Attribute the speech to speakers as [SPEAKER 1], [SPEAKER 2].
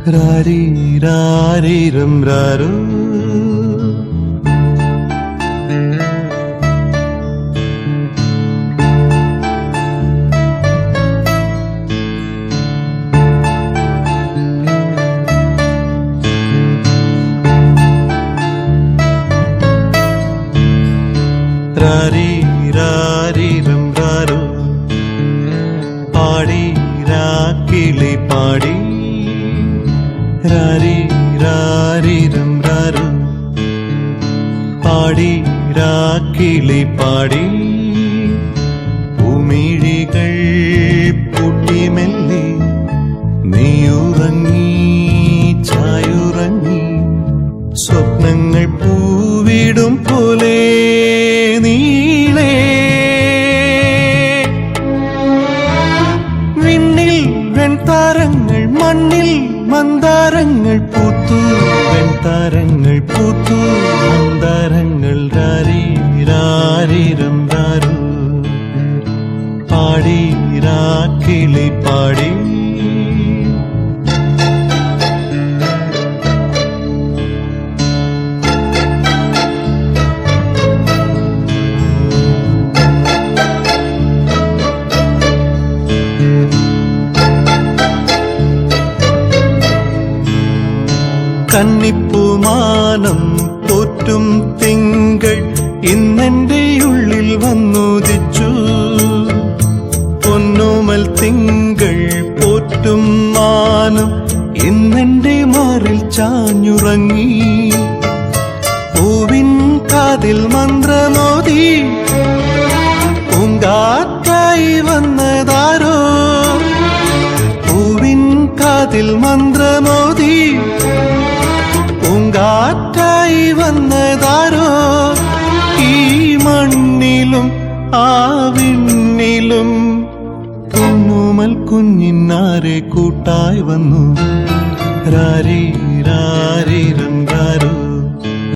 [SPEAKER 1] രാരി രാരിരം രാരോ രാരി രാരിരം രാരോ പാടി രാക്കിളി പാടി രാരി രാരിരം രാരോ പാടി രാക്കിളി പാടി ഉമിഴികൾ പൂട്ടി മെല്ലെ നീയുറങ്ങി ചായുറങ്ങി സ്വപ്നങ്ങൾ പൂവിടും പോലെ നീളേ വിണ്ണിൽ വെൺതാരങ്ങൾ മണ്ണിൽ മന്ദാരങ്ങൾ പൂത്തു വെൺതാരങ്ങൾ പൂത്തു മന്ദാരങ്ങൾ രാരി രാരിരം രാരോ പാടി രാക്കിളി പാടി കന്നിപ്പൂമാനം പോറ്റും തിങ്കൾ ഇന്നെന്റെ ഉള്ളിൽ വന്നുദിച്ചു പൊന്നോമൽ തിങ്കൾ പോറ്റും മാനം ഇന്നെന്റെ മാറിൽ ചാഞ്ഞുറങ്ങി പൂവിൻ കാതിൽ മന്ത്രമോദി പൂങ്കാറ്റായി വന്നതാരോ പൂവിൻ കാതിൽ മന്ത്രമോദി പൂങ്കാറ്റായി വന്നതാരോ ഈ മണ്ണിലും ആ വിണ്ണിലും പൊന്നോമൽ കുഞ്ഞിനാരെ കൂട്ടായി വന്നു രാരി രാരിരം രാരോ